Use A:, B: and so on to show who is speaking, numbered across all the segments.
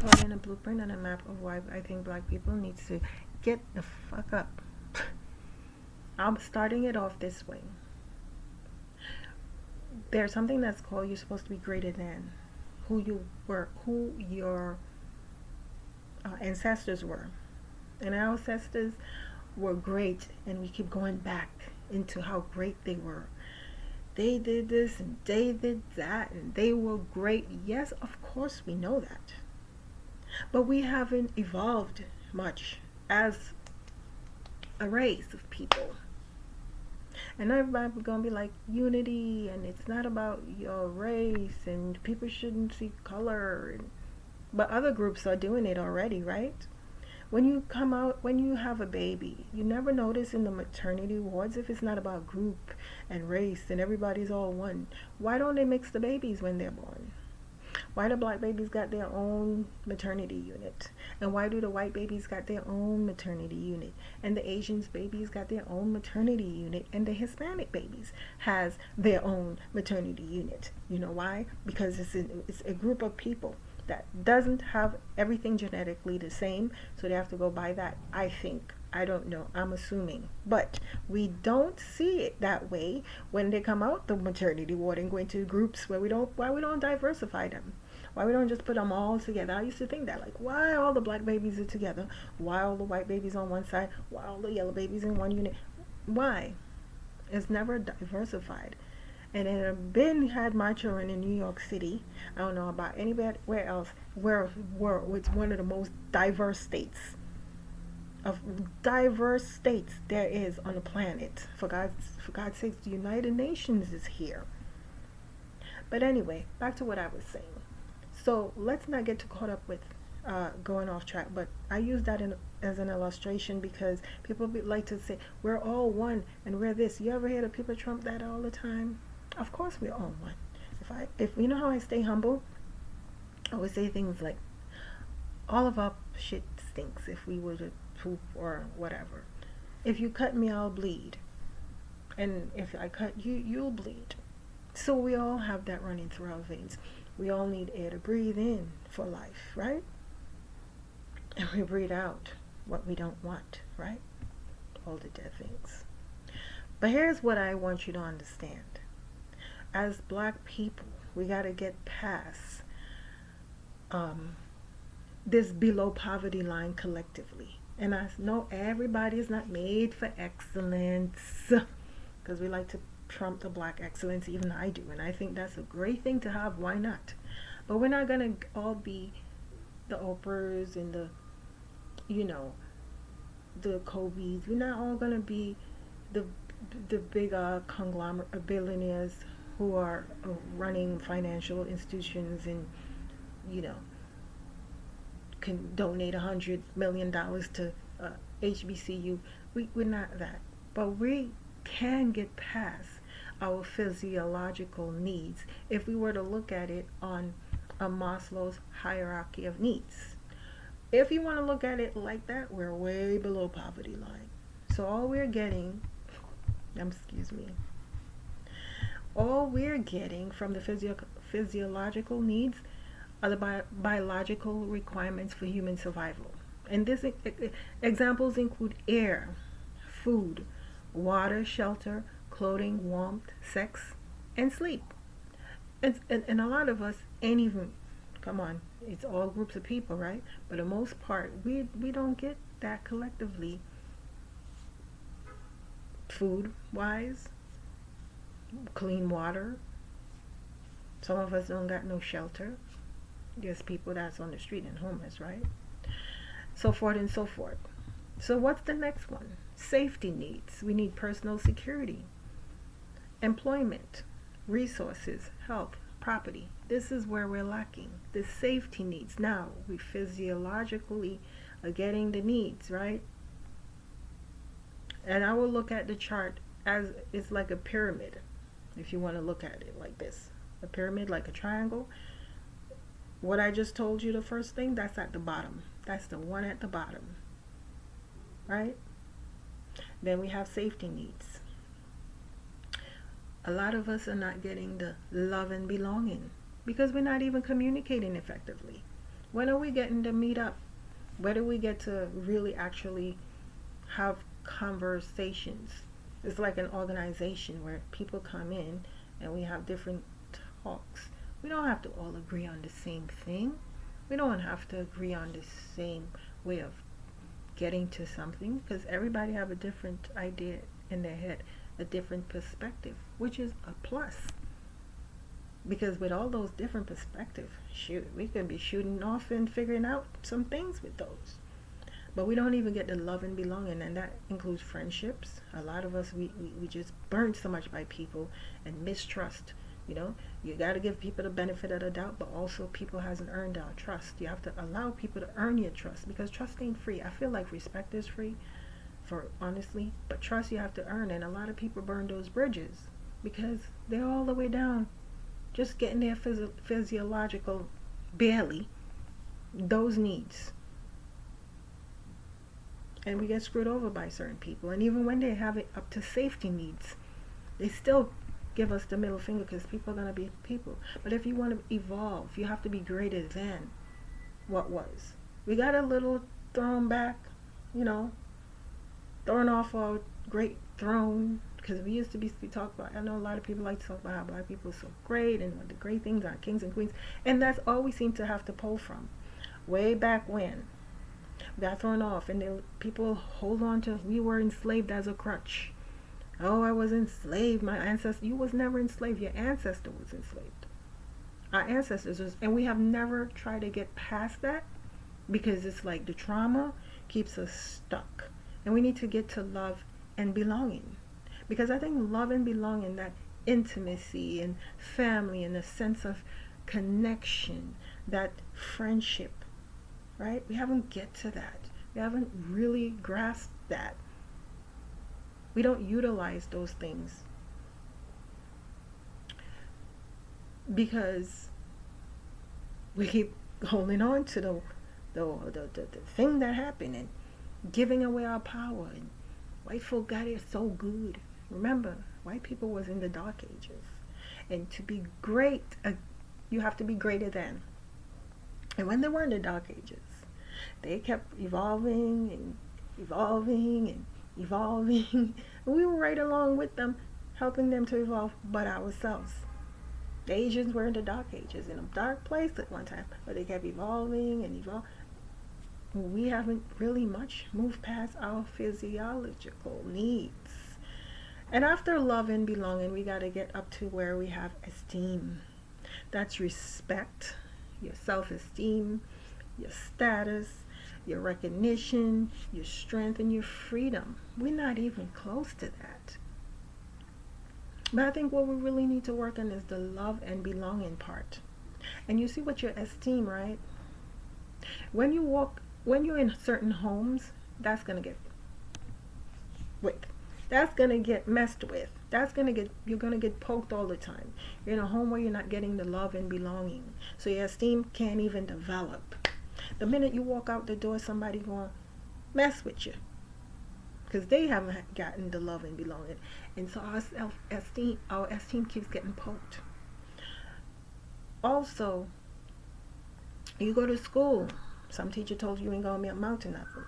A: recording a blueprint and a map of why I think black people need to get the fuck up. I'm starting it off this way. There's something that's called you're supposed to be greater than who you were, who your ancestors were. And our ancestors were great, and we keep going back into how great they were. They did this and they did that and they were great. Yes, of course we know that. But we haven't evolved much as a race of people. And everybody's gonna be like unity, and it's not about your race, and people shouldn't see color. But other groups are doing it already, right? When you come out, when you have a baby, you never notice in the maternity wards if it's not about group and race and everybody's all one. Why don't they mix the babies when they're born? Why do black babies got their own maternity unit? And why do the white babies got their own maternity unit? And the Asians babies got their own maternity unit, and the Hispanic babies has their own maternity unit. You know why? Because it's a group of people that doesn't have everything genetically the same, so they have to go by that. I think, I don't know, I'm assuming, but we don't see it that way when they come out the maternity ward and go into groups why we don't diversify them, why we don't just put them all together. I used to think that, like, why all the black babies are together, why all the white babies on one side, why all the yellow babies in one unit, why? It's never diversified. And it have been had my children in New York City. I don't know about anywhere else where it's one of the most diverse states there is on the planet. For God's sakes, the United Nations is here. But anyway, back to what I was saying. So let's not get too caught up with going off track. But I use that as an illustration because people like to say we're all one and we're this. You ever hear the people trump that all the time? Of course we're all one. If you know how I stay humble, I would say things like, all of our shit stinks if we were to poop or whatever. If you cut me, I'll bleed. And if I cut you, you'll bleed. So we all have that running through our veins. We all need air to breathe in for life, right? And we breathe out what we don't want, right? All the dead things. But here's what I want you to understand. As black people, we got to get past this below poverty line collectively. And I know everybody is not made for excellence, because we like to trump the black excellence. Even I do, and I think that's a great thing to have. Why not? But we're not gonna all be the Oprahs and the Kobe's. We're not all gonna be the big conglomerate billionaires who are running financial institutions and can donate $100 million to HBCU. We're not that, but we can get past our physiological needs if we were to look at it on a Maslow's hierarchy of needs. If you want to look at it like that, we're way below poverty line. So all we're getting from the physiological needs are the biological requirements for human survival. And this examples include air, food, water, shelter, clothing, warmth, sex, and sleep. And a lot of us ain't even, come on, it's all groups of people, right? But the most part, we don't get that collectively. Food-wise, clean water. Some of us don't got no shelter. There's people that's on the street and homeless, right? So forth and so forth. So what's the next one? Safety needs. We need personal security, employment, resources, health, property. This is where we're lacking. The safety needs. Now, we physiologically are getting the needs, right? And I will look at the chart as it's like a pyramid, if you want to look at it like this. A pyramid, like a triangle. What I just told you, the first thing, that's at the bottom. That's the one at the bottom, right? Then we have safety needs. A lot of us are not getting the love and belonging because we're not even communicating effectively. When are we getting to meet up? Where do we get to really actually have conversations? It's like an organization where people come in and we have different talks. We don't have to all agree on the same thing. We don't have to agree on the same way of getting to something, because everybody have a different idea in their head, a different perspective, which is a plus. Because with all those different perspectives, shoot, we could be shooting off and figuring out some things with those. But we don't even get the love and belonging, and that includes friendships. A lot of us, we just burned so much by people and mistrust. You got to give people the benefit of the doubt, but also people hasn't earned our trust. You have to allow people to earn your trust, because trust ain't free. I feel like respect is free, for honestly, but trust you have to earn, and a lot of people burn those bridges because they're all the way down, just getting their physiological, barely, those needs. And we get screwed over by certain people. And even when they have it up to safety needs, they still give us the middle finger, because people are going to be people. But if you want to evolve, you have to be greater than what was. We got a little thrown back, thrown off our great throne, because we used to be talked about. I know a lot of people like to talk about how black people are so great and what the great things are, kings and queens. And that's all we seem to have to pull from. Way back when, got thrown off, and people hold on to, we were enslaved as a crutch. Oh, I was enslaved. My ancestor. You was never enslaved. Your ancestor was enslaved. Our ancestors was, and we have never tried to get past that, because it's like the trauma keeps us stuck. And we need to get to love and belonging, because I think love and belonging, that intimacy and family and a sense of connection, that friendship, right? We haven't get to that. We haven't really grasped that. We don't utilize those things because we keep holding on to the thing that happened and giving away our power. And white folk got it so good. Remember, white people was in the dark ages. And to be great, you have to be greater than. And when they were in the dark ages, they kept evolving and evolving and evolving. We were right along with them, helping them to evolve, but ourselves. The Asians were in the dark ages, in a dark place at one time, but they kept evolving and evolving. We haven't really much moved past our physiological needs. And after love and belonging, we got to get up to where we have esteem. That's respect, your self-esteem, your status, your recognition, your strength, and your freedom. We're not even close to that. But I think what we really need to work on is the love and belonging part. And you see what your esteem, right? When you're in certain homes, that's going to get that's going to get messed with. You're going to get poked all the time. You're in a home where you're not getting the love and belonging. So your esteem can't even develop. The minute you walk out the door, somebody going to mess with you, because they haven't gotten the love and belonging. And so our esteem keeps getting poked. Also, you go to school. Some teacher told you ain't going to amount to nothing.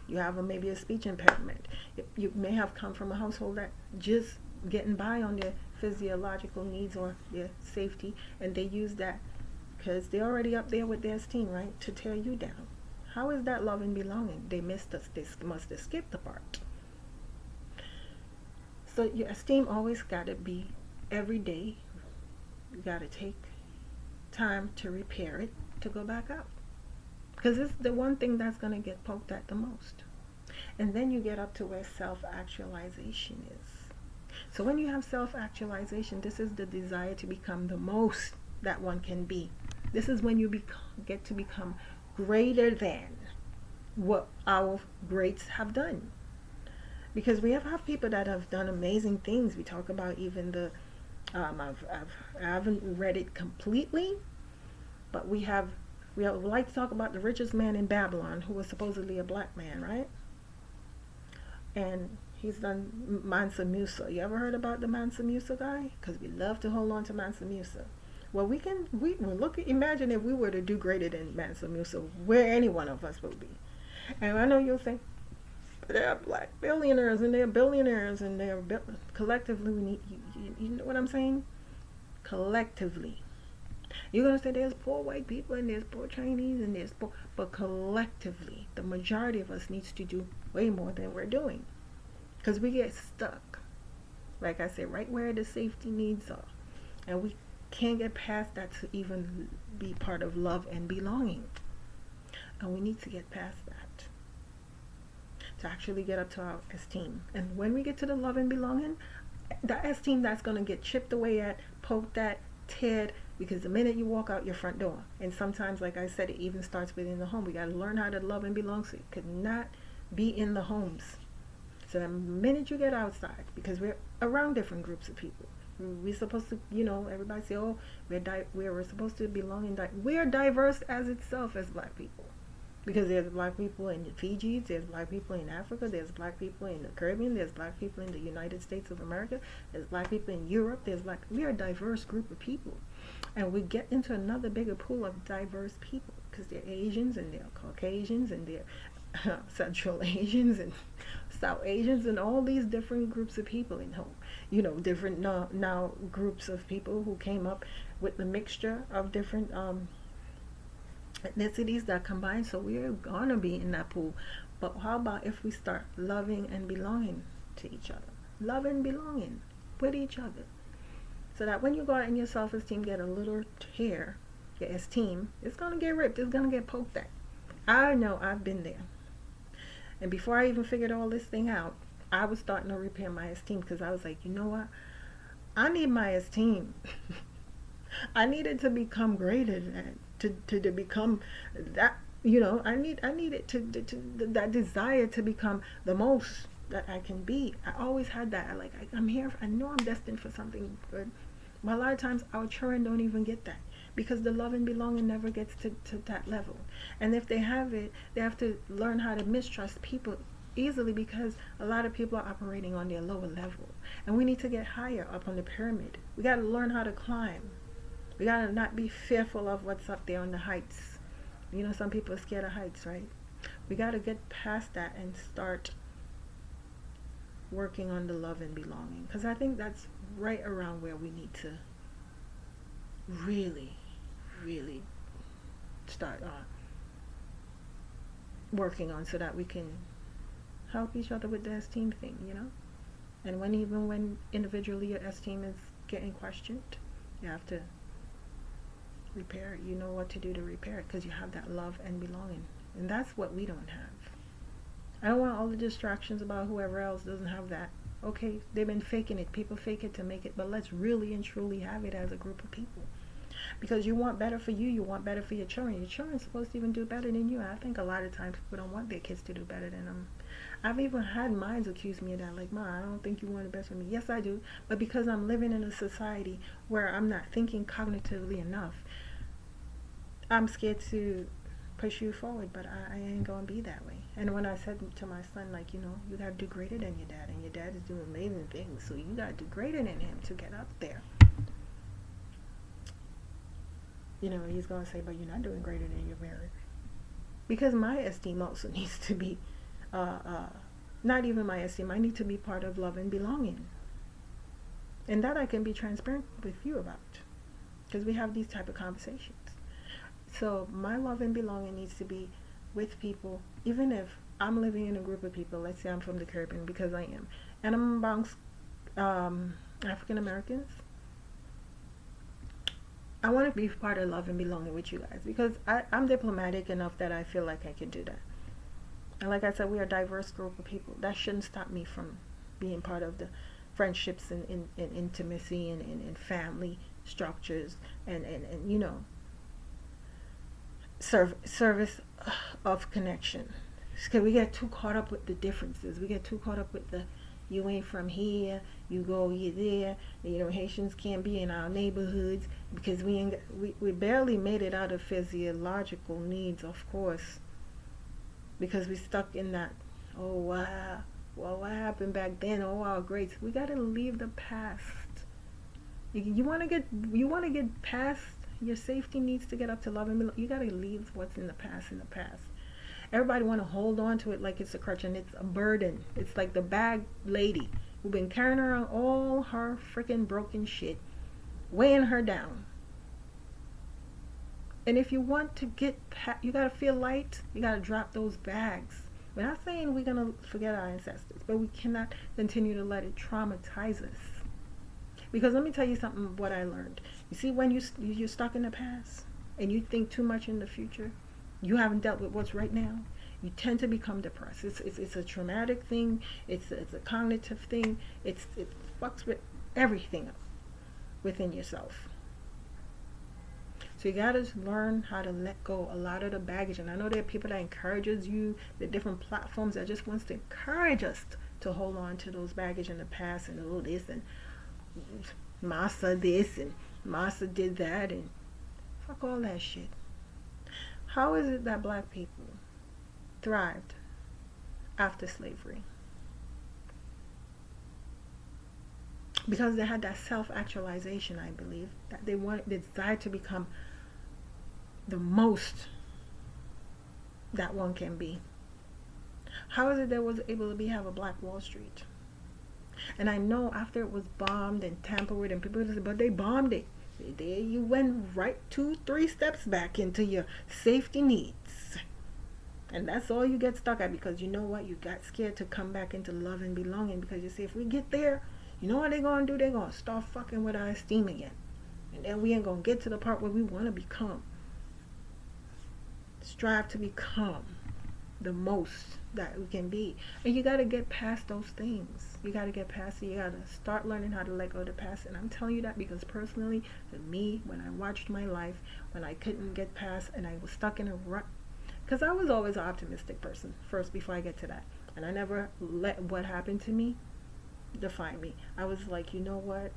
A: You have maybe a speech impairment. You may have come from a household that just getting by on their physiological needs or their safety, and they use that because they're already up there with their esteem, right, to tear you down. How is that love and belonging? They must have skipped the part. So your esteem always got to be every day. You got to take time to repair it, to go back up. Because it's the one thing that's going to get poked at the most. And then you get up to where self-actualization is. So when you have self-actualization, this is the desire to become the most that one can be. This is when you get to become greater than what our greats have done. Because we have people that have done amazing things. We talk about even the, I haven't read it completely, but we like to talk about the richest man in Babylon, who was supposedly a black man, right? And he's done Mansa Musa. You ever heard about the Mansa Musa guy? Because we love to hold on to Mansa Musa. Well, we well, look. Imagine if we were to do greater than Mansa Musa, where any one of us would be. And I know you'll say, they're black billionaires and they're billionaires and collectively we need you know what I'm saying? Collectively. You're gonna say there's poor white people and there's poor Chinese and there's poor, but collectively, the majority of us needs to do way more than we're doing, because we get stuck, like I said, right where the safety needs are, and we can't get past that to even be part of love and belonging, and we need to get past that to actually get up to our esteem. And when we get to the love and belonging, that esteem that's going to get chipped away at, poked at, teared, because the minute you walk out your front door, and sometimes, like I said, it even starts within the home. We got to learn how to love and belong, so it could not be in the homes. So the minute you get outside, because we're around different groups of people, we're supposed to, everybody say, oh, we're supposed to belong in, we're diverse as itself as black people. Because there's black people in the Fijis, there's black people in Africa, there's black people in the Caribbean, there's black people in the United States of America, there's black people in Europe, we are a diverse group of people. And we get into another bigger pool of diverse people, because they're Asians and they're Caucasians and they're Central Asians and South Asians and all these different groups of people in home. Different now groups of people who came up with the mixture of different ethnicities that combine, so we're gonna be in that pool. But how about if we start loving and belonging to each other, love and belonging with each other, so that when you go out and your self-esteem get a little tear, your esteem, it's gonna get ripped, it's gonna get poked at. I know, I've been there. And before I even figured all this thing out, I was starting to repair my esteem, because I was like, you know what, I need my esteem. I needed to become greater than that. To become that, I need it to that desire to become the most that I can be. I always had that. I'm here. I know I'm destined for something good. But a lot of times our children don't even get that, because the love and belonging never gets to that level. And if they have it, they have to learn how to mistrust people easily, because a lot of people are operating on their lower level. And we need to get higher up on the pyramid. We got to learn how to climb. We gotta not be fearful of what's up there on the heights. Some people are scared of heights, right? We gotta get past that and start working on the love and belonging, because I think that's right around where we need to really, really start working on, so that we can help each other with the esteem thing, And even when individually your esteem is getting questioned, you have to repair it. You know what to do to repair it, because you have that love and belonging, and that's what we don't have. I don't want all the distractions about whoever else doesn't have that. Okay, they've been faking it. People fake it to make it, but let's really and truly have it as a group of people, because you want better for you want better for your children. Your children's supposed to even do better than you. I think a lot of times people don't want their kids to do better than them. I've even had minds accuse me of that, like, Ma, I don't think you want the best for me. Yes, I do, but because I'm living in a society where I'm not thinking cognitively enough, I'm scared to push you forward, but I ain't gonna be that way. And when I said to my son, like, you gotta do greater than your dad, and your dad is doing amazing things, so you gotta do greater than him to get up there. He's gonna say, but you're not doing greater than your marriage. Because my esteem also needs to be, not even my esteem, I need to be part of love and belonging. And that I can be transparent with you about, because we have these type of conversations. So my love and belonging needs to be with people, even if I'm living in a group of people. Let's say I'm from the Caribbean, because I am, and I'm amongst African Americans. I want to be part of love and belonging with you guys, because I'm diplomatic enough that I feel like I can do that. And like I said, we are a diverse group of people. That shouldn't stop me from being part of the friendships and intimacy and family structures and service of connection. Because we get too caught up with the differences. We get too caught up with the, you ain't from here, you there. Haitians can't be in our neighborhoods, because we barely made it out of physiological needs, of course, because we stuck in that, oh wow, well, what happened back then, oh wow, great. We got to leave the past. You want to get past your safety needs to get up to love and you got to leave what's in the past in the past. Everybody want to hold on to it like it's a crutch, and it's a burden. It's like the bag lady who been carrying around all her freaking broken shit, weighing her down. And if you want to you got to feel light. You got to drop those bags. We're not saying we're going to forget our ancestors, but we cannot continue to let it traumatize us. Because let me tell you something, what I learned. You see, when you're stuck in the past and you think too much in the future, you haven't dealt with what's right now, you tend to become depressed. It's a traumatic thing. It's a cognitive thing. It fucks with everything within yourself. So you gotta learn how to let go a lot of the baggage. And I know there are people that encourages you, the different platforms that just wants to encourage us to hold on to those baggage in the past and all this and Massa this and Massa did that and fuck all that shit. How is it that black people thrived after slavery? Because they had that self-actualization, I believe, that they desired to become the most that one can be. How is it they was able to have a Black Wall Street? And I know after it was bombed and tampered with, and people said, but they bombed it. There you went right 2-3 steps back into your safety needs. And that's all you get stuck at, because you know what? You got scared to come back into love and belonging, because you say, if we get there, you know what they're going to do? They're going to start fucking with our esteem again. And then we ain't going to get to the part where we want to become. Strive to become the most that we can be. And you got to get past those things. You got to get past it. You got to start learning how to let go of the past. And I'm telling you that because personally, for me, when I watched my life, when I couldn't get past and I was stuck in a rut, because I was always an optimistic person first before I get to that. And I never let what happened to me define me. I was like, you know what?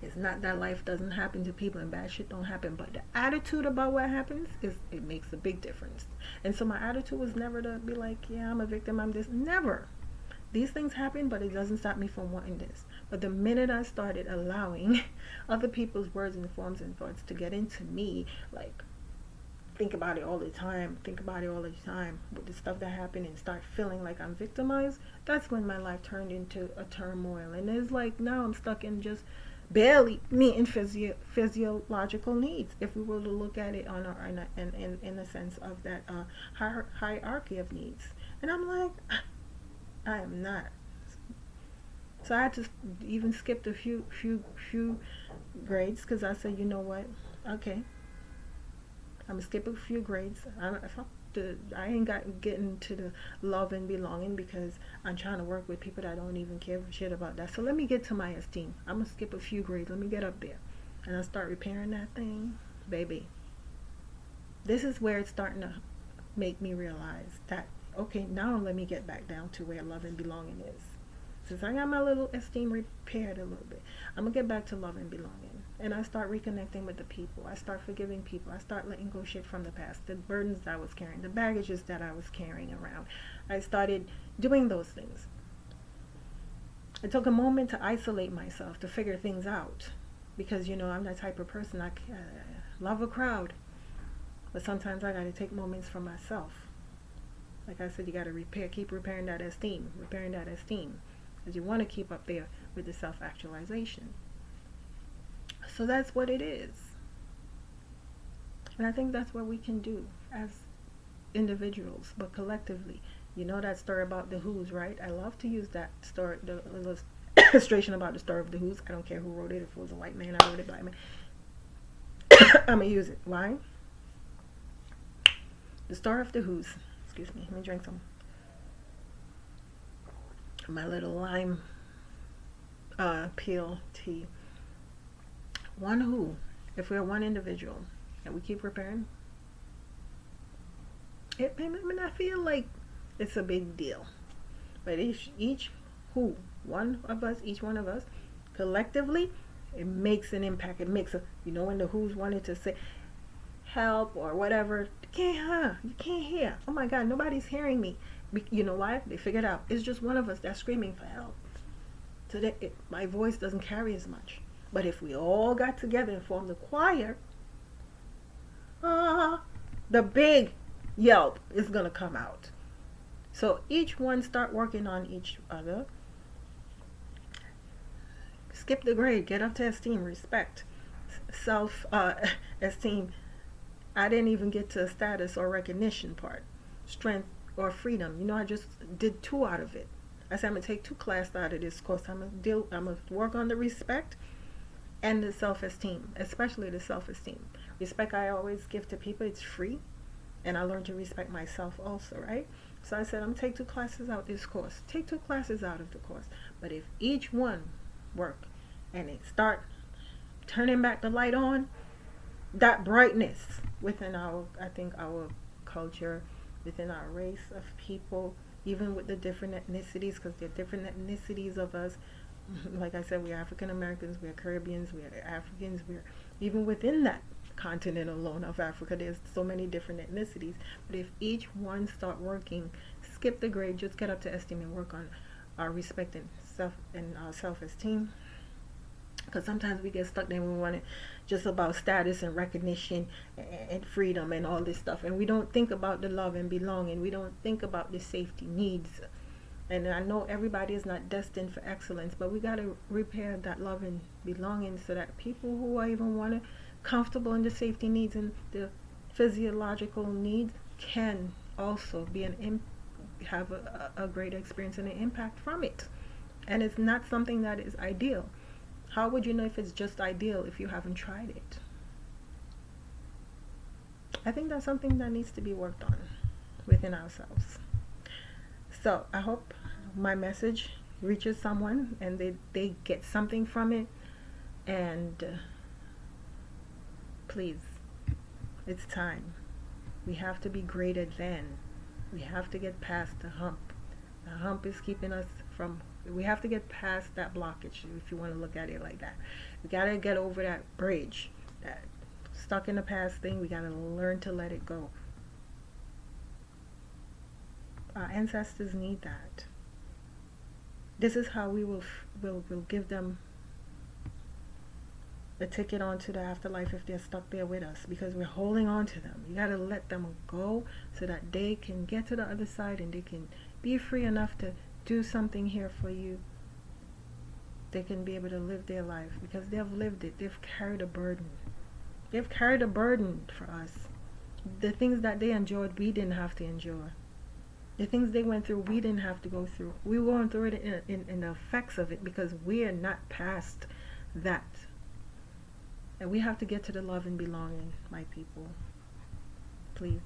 A: It's not that life doesn't happen to people and bad shit don't happen, but the attitude about what happens it makes a big difference. And so my attitude was never to be like, yeah, I'm a victim, I'm this. Never. These things happen, but it doesn't stop me from wanting this. But the minute I started allowing other people's words and forms and thoughts to get into me, like think about it all the time with the stuff that happened, and start feeling like I'm victimized, that's when my life turned into a turmoil. And it's like now I'm stuck in just barely meeting physiological needs, if we were to look at it on in the sense of that hierarchy of needs. And I'm like, I am not. So I had to even skip a few grades, because I said, you know what, okay, I'm gonna skip a few grades. I ain't getting to the love and belonging, because I'm trying to work with people that don't even care shit about that. So let me get to my esteem. I'm gonna skip a few grades. Let me get up there, and I start repairing that thing, baby. This is where it's starting to make me realize that, okay, now let me get back down to where love and belonging is. Since I got my little esteem repaired a little bit, I'm gonna get back to love and belonging. And I start reconnecting with the people. I start forgiving people. I start letting go shit from the past, the burdens that I was carrying, the baggages that I was carrying around. I started doing those things. I took a moment to isolate myself, to figure things out, because I'm that type of person. I love a crowd, but sometimes I gotta take moments for myself. Like I said, you gotta keep repairing that esteem, because you want to keep up there with the self-actualization. So that's what it is. And I think that's what we can do as individuals, but collectively. You know that story about the Who's, right? I love to use that story, the illustration about the story of the Who's. I don't care who wrote it. If it was a white man, I wrote it, black man. I'm going to use it. Why? The story of the Who's. Excuse me. Let me drink some. My little lime peel tea. One who, if we're one individual and we keep repairing, it may not feel like it's a big deal, but each one of us collectively, it makes an impact. It makes when the Who's wanted to say help or whatever, you can't hear. Oh my God, nobody's hearing me. You know why? They figured out it's just one of us that's screaming for help. so that my voice doesn't carry as much. But if we all got together and formed a choir, the big yelp is going to come out. So each one start working on each other. Skip the grade, get up to esteem, respect, self esteem. I didn't even get to status or recognition part. Strength or freedom. You know, I just did 2 out of it. I said I'm gonna take 2 classes out of this course. I'm gonna work on the respect and the self-esteem, especially the self-esteem. Respect I always give to people. It's free, and I learned to respect myself also, right? So I said I'm gonna take 2 classes out this course. Take 2 classes out of the course. But if each one work and it start turning back the light on, that brightness within our, I think, our culture, within our race of people, even with the different ethnicities, because there are different ethnicities of us. Like I said, we're African Americans, we're Caribbeans, we're Africans, we're even within that continent alone of Africa, there's so many different ethnicities. But if each one start working, skip the grade, just get up to esteem and work on our respect and our self-esteem. Because sometimes we get stuck there and we want it just about status and recognition and freedom and all this stuff, and we don't think about the love and belonging. We don't think about the safety needs. And I know everybody is not destined for excellence, but we got to repair that love and belonging so that people who are even want to comfortable in the safety needs and the physiological needs can also be have a great experience and an impact from it. And it's not something that is ideal. How would you know if it's just ideal if you haven't tried it? I think that's something that needs to be worked on within ourselves. So I hope my message reaches someone and they get something from it. And please, it's time. We have to be greater than. We have to get past the hump. The hump is keeping us from, we have to get past that blockage, if you want to look at it like that. We got to get over that bridge, that stuck in the past thing. We got to learn to let it go. Our ancestors need that. This is how we will give them a ticket onto the afterlife if they're stuck there with us, because we're holding on to them. You got to let them go so that they can get to the other side and they can be free enough to do something here for you. They can be able to live their life because they've lived it. They've carried a burden. They've carried a burden for us. The things that they enjoyed, we didn't have to endure. The things they went through, we didn't have to go through. We were going through it in the effects of it because we are not past that. And we have to get to the love and belonging, my people. Please.